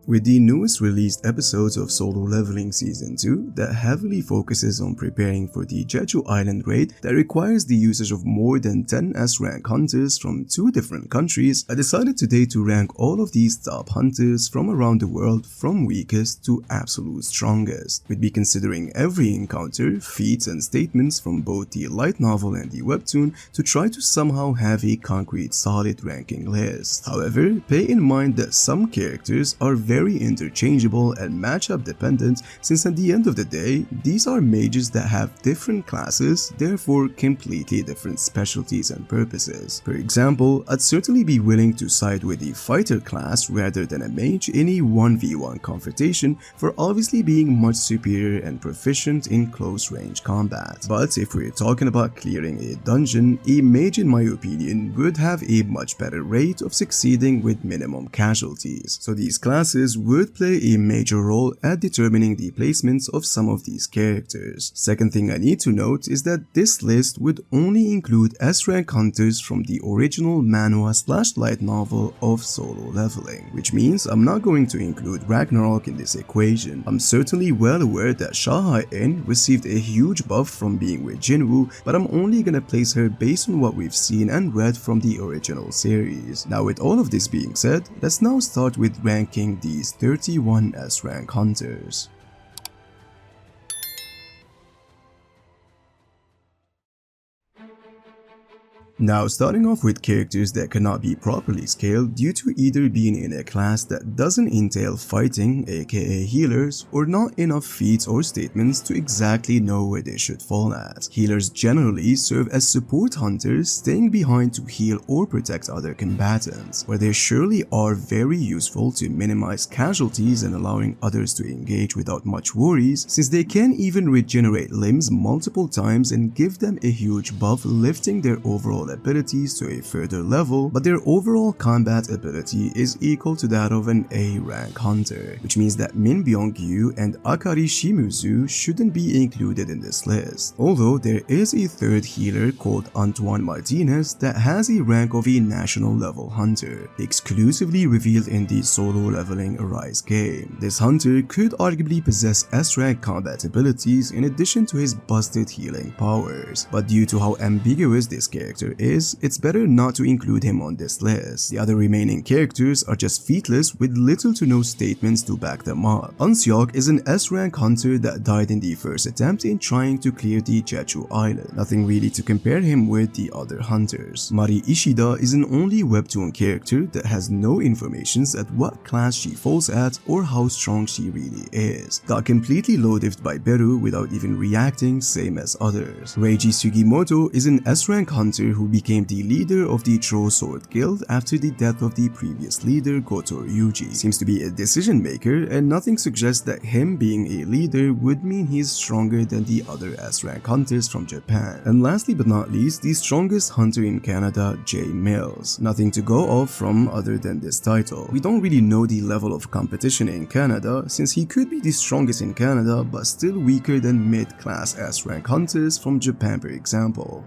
With the newest released episodes of Solo Leveling Season 2 that heavily focuses on preparing for the Jeju Island raid that requires the usage of more than 10 S-rank hunters from 2 different countries, I decided today to rank all of these top hunters from around the world from weakest to absolute strongest. We'd be considering every encounter, feats and statements from both the light novel and the webtoon to try to somehow have a concrete solid ranking list. However, pay in mind that some characters are very interchangeable and matchup dependent, since at the end of the day, these are mages that have different classes, therefore completely different specialties and purposes. For example, I'd certainly be willing to side with the fighter class rather than a mage in a 1v1 confrontation for obviously being much superior and proficient in close range combat. But if we're talking about clearing a dungeon, a mage in my opinion would have a much better rate of succeeding with minimum casualties. So these classes would play a major role at determining the placements of some of these characters. Second thing I need to note is that this list would only include S-rank hunters from the original manhwa/light novel of Solo Leveling, which means I'm not going to include Ragnarok in this equation. I'm certainly well aware that Shahai-in received a huge buff from being with Jinwoo, but I'm only gonna place her based on what we've seen and read from the original series. Now, with all of this being said, let's now start with ranking these 31 S-rank hunters. Now, starting off with characters that cannot be properly scaled due to either being in a class that doesn't entail fighting, aka healers, or not enough feats or statements to exactly know where they should fall at. Healers generally serve as support hunters, staying behind to heal or protect other combatants, where they surely are very useful to minimize casualties and allowing others to engage without much worries, since they can even regenerate limbs multiple times and give them a huge buff, lifting their overall abilities to a further level, but their overall combat ability is equal to that of an A-rank hunter, which means that Min Byung-gyu and Akari Shimizu shouldn't be included in this list. Although there is a third healer called Antoine Martinez that has a rank of a national level hunter, exclusively revealed in the Solo Leveling Arise game. This hunter could arguably possess S-rank combat abilities in addition to his busted healing powers, but due to how ambiguous this character is, it's better not to include him on this list. The other remaining characters are just featless with little to no statements to back them up. Unseok is an S-rank hunter that died in the first attempt in trying to clear the Jeju Island. Nothing really to compare him with the other hunters. Mari Ishida is an only webtoon character that has no informations at what class she falls at or how strong she really is. Got completely low-diffed by Beru without even reacting, same as others. Reiji Sugimoto is an S-rank hunter who became the leader of the Tro Sword Guild after the death of the previous leader Goto Ryuji. Seems to be a decision maker, and nothing suggests that him being a leader would mean he's stronger than the other S-rank hunters from Japan. And lastly but not least, the strongest hunter in Canada, Jay Mills. Nothing to go off from other than this title. We don't really know the level of competition in Canada, since he could be the strongest in Canada but still weaker than mid-class S-rank hunters from Japan, for example.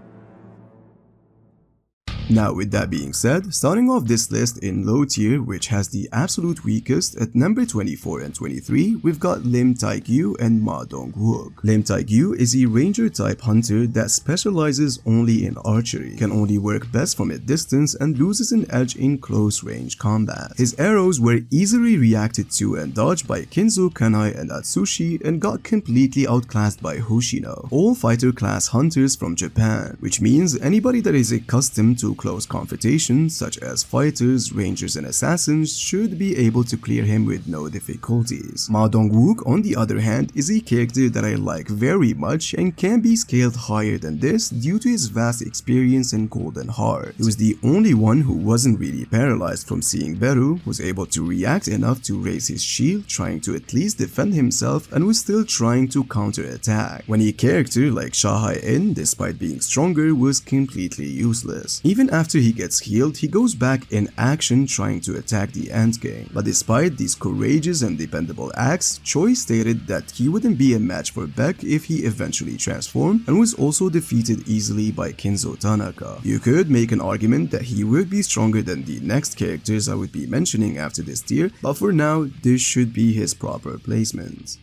Now, with that being said, starting off this list in low tier, which has the absolute weakest at number 24 and 23, we've got Lim Tae-gyu and Ma Dong-wook. Lim Tae-gyu is a ranger type hunter that specializes only in archery, can only work best from a distance and loses an edge in close range combat. His arrows were easily reacted to and dodged by Kinzo, Kanai and Atsushi and got completely outclassed by Hoshino, all fighter class hunters from Japan, which means anybody that is accustomed to close confrontations such as fighters, rangers and assassins should be able to clear him with no difficulties. Ma Dong-wook, on the other hand, is a character that I like very much and can be scaled higher than this due to his vast experience and golden heart. He was the only one who wasn't really paralyzed from seeing Beru, was able to react enough to raise his shield trying to at least defend himself, and was still trying to counterattack, when a character like Shahai-in, despite being stronger, was completely useless. Even Even after he gets healed, he goes back in action trying to attack the Ant King. But despite these courageous and dependable acts, Choi stated that he wouldn't be a match for Beck if he eventually transformed, and was also defeated easily by Kinzo Tanaka. You could make an argument that he would be stronger than the next characters I would be mentioning after this tier, but for now, this should be his proper placement.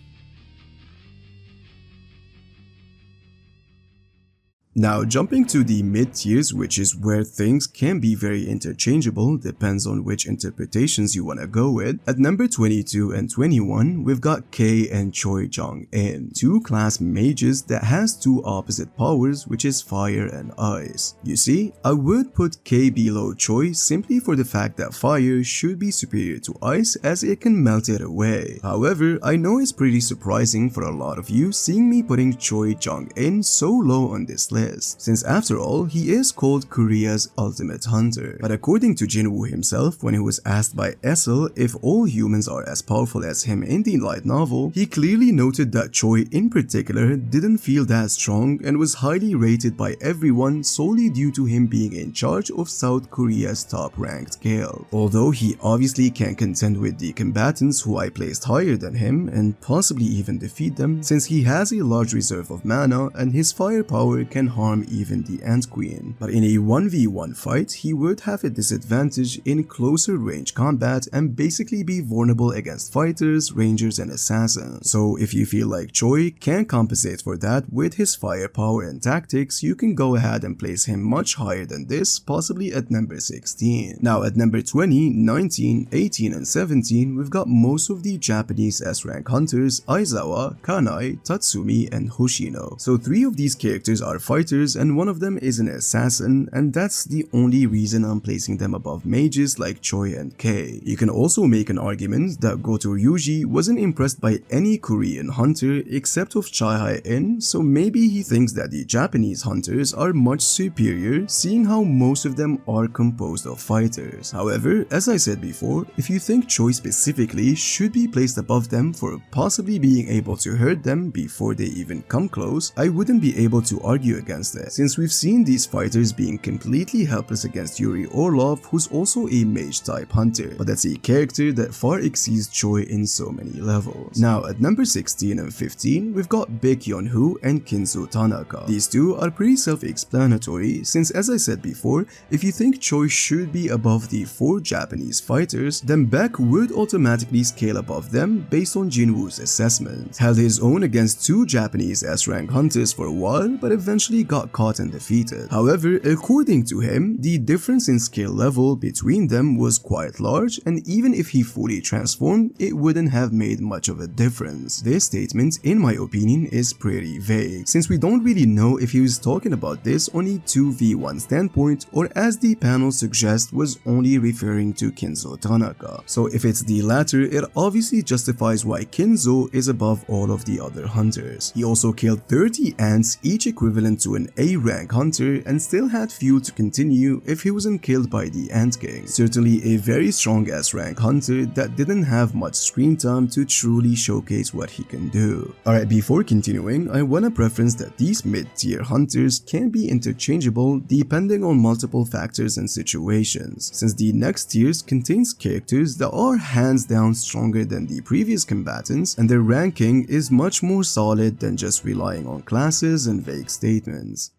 Now, jumping to the mid-tiers, which is where things can be very interchangeable, depends on which interpretations you wanna go with. At number 22 and 21, we've got Kei and Choi Jong-in, two class mages that has two opposite powers, which is fire and ice. You see, I would put Kei below Choi simply for the fact that fire should be superior to ice as it can melt it away. However, I know it's pretty surprising for a lot of you seeing me putting Choi Jong-in so low on this list, since after all, he is called Korea's ultimate hunter. But according to Jinwoo himself, when he was asked by Essel if all humans are as powerful as him in the light novel, he clearly noted that Choi in particular didn't feel that strong and was highly rated by everyone solely due to him being in charge of South Korea's top-ranked guild. Although he obviously can't contend with the combatants who I placed higher than him and possibly even defeat them, since he has a large reserve of mana and his firepower can harm even the Ant Queen. But in a 1v1 fight, he would have a disadvantage in closer range combat and basically be vulnerable against fighters, rangers, and assassins. So if you feel like Choi can compensate for that with his firepower and tactics, you can go ahead and place him much higher than this, possibly at number 16. Now at number 20, 19, 18, and 17, we've got most of the Japanese S-rank hunters Aizawa, Kanai, Tatsumi, and Hoshino. So 3 of these characters are fighters and one of them is an assassin, and that's the only reason I'm placing them above mages like Choi and Kei. You can also make an argument that Goto Ryuji wasn't impressed by any Korean hunter except of Chai Hai-in, so maybe he thinks that the Japanese hunters are much superior, seeing how most of them are composed of fighters. However, as I said before, if you think Choi specifically should be placed above them for possibly being able to hurt them before they even come close, I wouldn't be able to argue against that, since we've seen these fighters being completely helpless against Yuri Orlov, who's also a mage type hunter, but that's a character that far exceeds Choi in so many levels. Now at number 16 and 15, we've got Baekhyun-woo and Kinzo Tanaka. These two are pretty self-explanatory, since as I said before, if you think Choi should be above the 4 Japanese fighters, then Baek would automatically scale above them based on Jinwoo's assessment. Held his own against 2 Japanese S-rank hunters for a while, but eventually got caught and defeated. However, according to him, the difference in skill level between them was quite large, and even if he fully transformed, it wouldn't have made much of a difference. This statement, in my opinion, is pretty vague, since we don't really know if he was talking about this on a 2v1 standpoint, or as the panel suggests, was only referring to Kinzo Tanaka. So if it's the latter, it obviously justifies why Kinzo is above all of the other hunters. He also killed 30 ants, each equivalent to an A-rank hunter, and still had fuel to continue if he wasn't killed by the Ant King. Certainly a very strong S-rank hunter that didn't have much screen time to truly showcase what he can do. Alright, before continuing, I wanna preference that these mid-tier hunters can be interchangeable depending on multiple factors and situations, since the next tiers contains characters that are hands down stronger than the previous combatants, and their ranking is much more solid than just relying on classes and vague statements.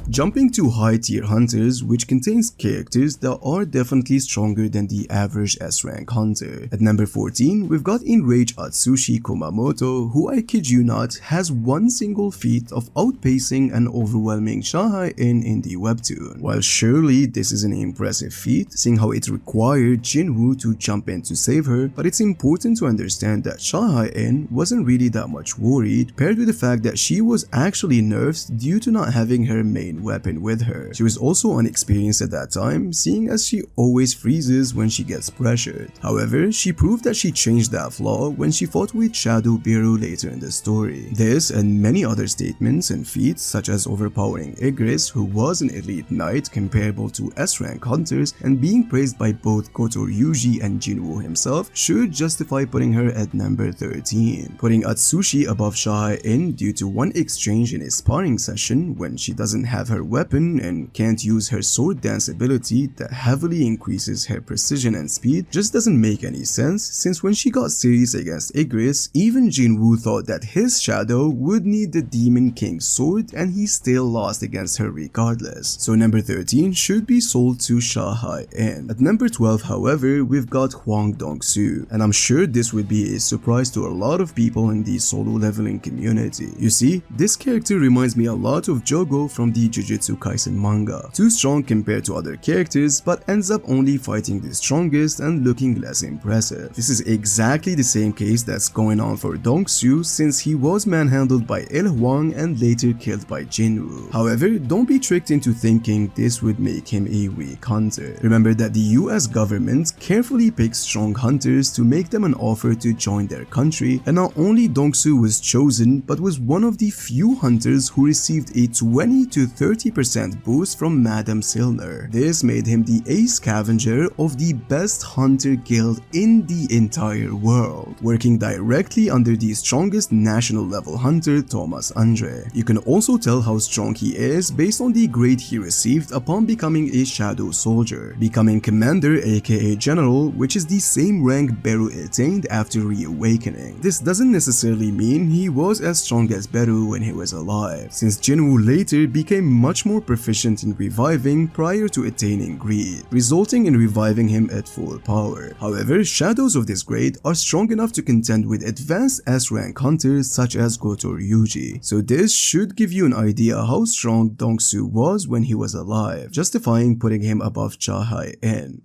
Jumping to high tier hunters, which contains characters that are definitely stronger than the average S-rank hunter. At number 14, we've got Enraged Atsushi Kumamoto, who I kid you not has one single feat of outpacing and overwhelming Shahai-in in the webtoon. While surely this is an impressive feat, seeing how it required Jinwoo to jump in to save her, but it's important to understand that Shahai-in wasn't really that much worried, paired with the fact that she was actually nerfed due to not having her main weapon with her. She was also inexperienced at that time, seeing as she always freezes when she gets pressured. However, she proved that she changed that flaw when she fought with Shadow Biru later in the story. This and many other statements and feats, such as overpowering Igris, who was an elite knight comparable to S-rank hunters, and being praised by both Goto Ryuji and Jinwoo himself, should justify putting her at number 13. Putting Atsushi above Shahai-in due to one exchange in a sparring session when she doesn't have have her weapon and can't use her sword dance ability that heavily increases her precision and speed just doesn't make any sense, since when she got serious against Igris, even Jinwoo thought that his shadow would need the Demon King's sword and he still lost against her regardless. So number 13 should be sold to Sha Hai-en. At number 12 however, we've got Hwang Dong-soo, and I'm sure this would be a surprise to a lot of people in the solo leveling community. You see, this character reminds me a lot of Jogo from the Jujutsu Kaisen manga. Too strong compared to other characters, but ends up only fighting the strongest and looking less impressive. This is exactly the same case that's going on for Dong-soo, since he was manhandled by Il Hwang and later killed by Jinwoo. However, don't be tricked into thinking this would make him a weak hunter. Remember that the US government carefully picks strong hunters to make them an offer to join their country, and not only Dong-soo was chosen, but was one of the few hunters who received a 20 to 30% boost from Madame Silner. This made him the ace scavenger of the best hunter guild in the entire world, working directly under the strongest national level hunter Thomas Andre. You can also tell how strong he is based on the grade he received upon becoming a shadow soldier, becoming commander aka general, which is the same rank Beru attained after reawakening. This doesn't necessarily mean he was as strong as Beru when he was alive, since Jinwoo later became much more proficient in reviving prior to attaining greed, resulting in reviving him at full power. However, shadows of this grade are strong enough to contend with advanced S-rank hunters such as Goto Ryuji, so this should give you an idea how strong Dong-soo was when he was alive, justifying putting him above Cha Hai-en.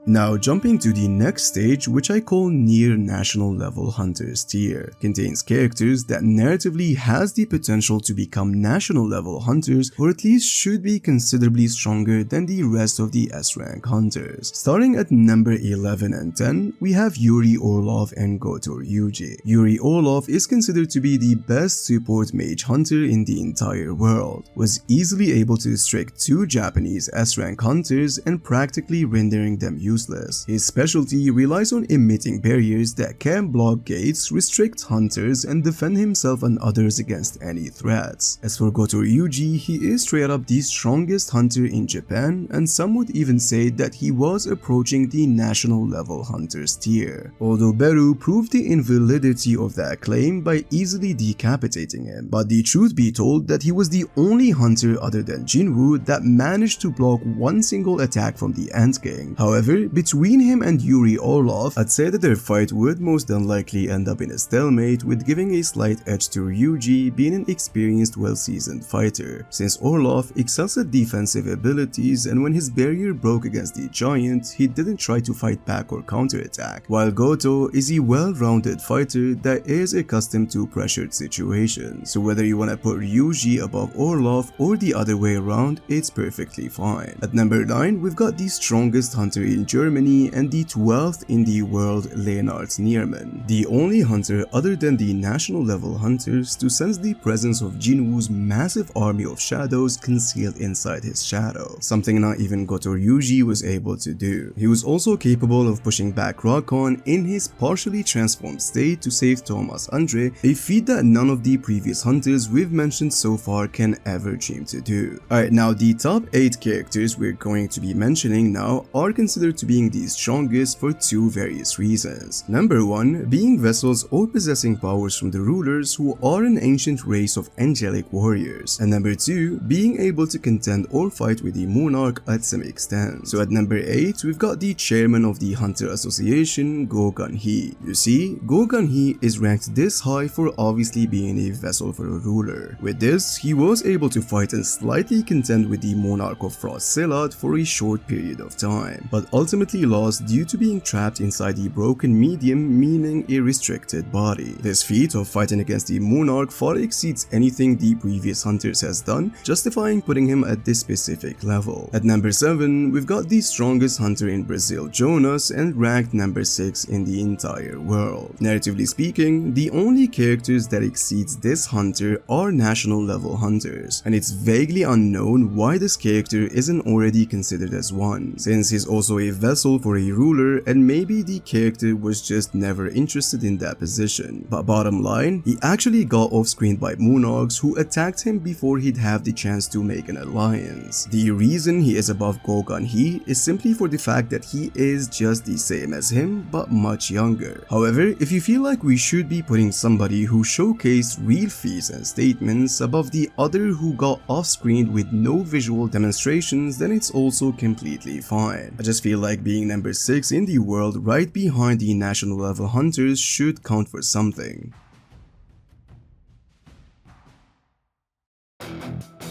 Now jumping to the next stage, which I call near national level hunters tier, contains characters that narratively has the potential to become national level hunters, or at least should be considerably stronger than the rest of the S-rank hunters. Starting at number 11 and 10, we have Yuri Orlov and Goto Ryuji. Yuri Orlov is considered to be the best support mage hunter in the entire world, was easily able to restrict 2 Japanese S-rank hunters and practically rendering them useless. His specialty relies on emitting barriers that can block gates, restrict hunters, and defend himself and others against any threats. As for Goto Ryuji, he is straight up the strongest hunter in Japan, and some would even say that he was approaching the national level hunters tier, although Beru proved the invalidity of that claim by easily decapitating him. But the truth be told, that he was the only hunter other than Jinwoo that managed to block one single attack from the Ant King. However, between him and Yuri Orlov, I'd say that their fight would most unlikely end up in a stalemate, with giving a slight edge to Ryuji being an experienced, well-seasoned fighter, since Orlov excels at defensive abilities, and when his barrier broke against the giant, he didn't try to fight back or counterattack, while Goto is a well-rounded fighter that is accustomed to pressured situations. So whether you wanna put Ryuji above Orlov or the other way around, it's perfectly fine. At number 9, we've got the strongest hunter in Germany and the 12th in the world, Leonard Nierman, the only hunter other than the national level hunters to sense the presence of Jinwoo's massive army of shadows concealed inside his shadow, something not even Goto Ryuji was able to do. He was also capable of pushing back Rakon in his partially transformed state to save Thomas Andre, a feat that none of the previous hunters we've mentioned so far can ever dream to do. Alright, now the top 8 characters we're going to be mentioning now are considered to being the strongest for 2 various reasons. Number 1, being vessels or possessing powers from the rulers who are an ancient race of angelic warriors, and number 2, being able to contend or fight with the monarch at some extent. So at number 8, we've got the chairman of the Hunter Association, Go Gun-hee. You see, Go Gun-hee is ranked this high for obviously being a vessel for a ruler. With this, he was able to fight and slightly contend with the monarch of Frost Selad for a short period of time, but ultimately lost due to being trapped inside the broken medium, meaning a restricted body. This feat of fighting against the monarch far exceeds anything the previous hunters has done, justifying putting him at this specific level. At number 7, we've got the strongest hunter in Brazil, Jonas, and ranked number 6 in the entire world. Narratively speaking, the only characters that exceeds this hunter are national level hunters, and it's vaguely unknown why this character isn't already considered as one, since he's also a vessel for a ruler, and maybe the character was just never interested in that position. But bottom line, he actually got off-screened by monarchs who attacked him before he'd have the chance to make an alliance. The reason he is above Gogan Hee is simply for the fact that he is just the same as him but much younger. However, if you feel like we should be putting somebody who showcased real feats and statements above the other who got off-screen with no visual demonstrations, then it's also completely fine. I just feel like being number 6 in the world right behind the national level hunters should count for something.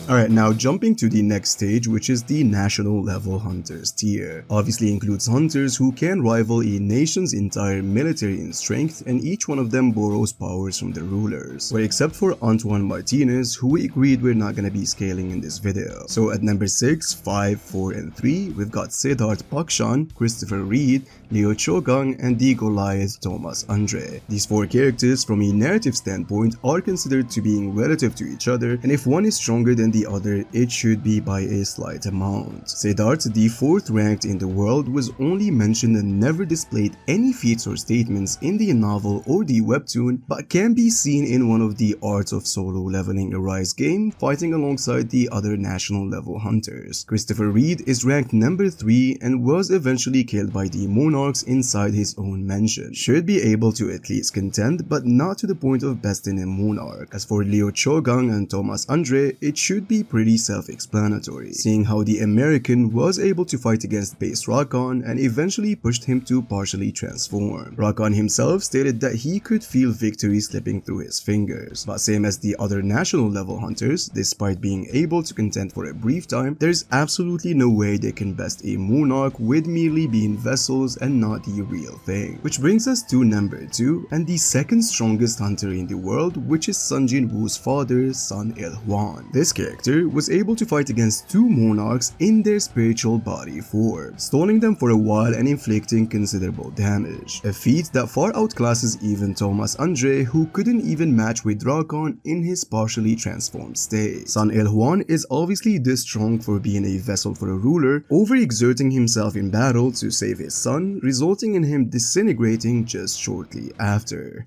Alright, now jumping to the next stage, which is the national level hunters tier. Obviously includes hunters who can rival a nation's entire military in strength, and each one of them borrows powers from the rulers. Well, except for Antoine Martinez, who we agreed we're not gonna be scaling in this video. So at number 6, 5, 4, and 3, we've got Siddharth Pakshan, Christopher Reed, Leo Chogang, and the Goliath Thomas Andre. These 4 characters from a narrative standpoint are considered to being relative to each other, and if one is stronger than the other, it should be by a slight amount. Siddharth, the 4th ranked in the world, was only mentioned and never displayed any feats or statements in the novel or the webtoon, but can be seen in one of the Arts of Solo Leveling Arise game, fighting alongside the other national level hunters. Christopher Reed is ranked number 3 and was eventually killed by the monarchs inside his own mansion. Should be able to at least contend, but not to the point of besting a monarch. As for Leo Chogang and Thomas Andre, it should be pretty self-explanatory, seeing how the American was able to fight against base Rakan and eventually pushed him to partially transform. Rakan himself stated that he could feel victory slipping through his fingers, but same as the other national level hunters, despite being able to contend for a brief time, there's absolutely no way they can best a monarch with merely being vessels and not the real thing. Which brings us to number 2 and the second strongest hunter in the world, which is Sun Jin Woo's father, Sun Il Hwan. This character was able to fight against 2 monarchs in their spiritual body form, stalling them for a while and inflicting considerable damage, a feat that far outclasses even Thomas Andre, who couldn't even match with Rakan in his partially transformed state. Sun Il Hwan is obviously this strong for being a vessel for a ruler, overexerting himself in battle to save his son, resulting in him disintegrating just shortly after.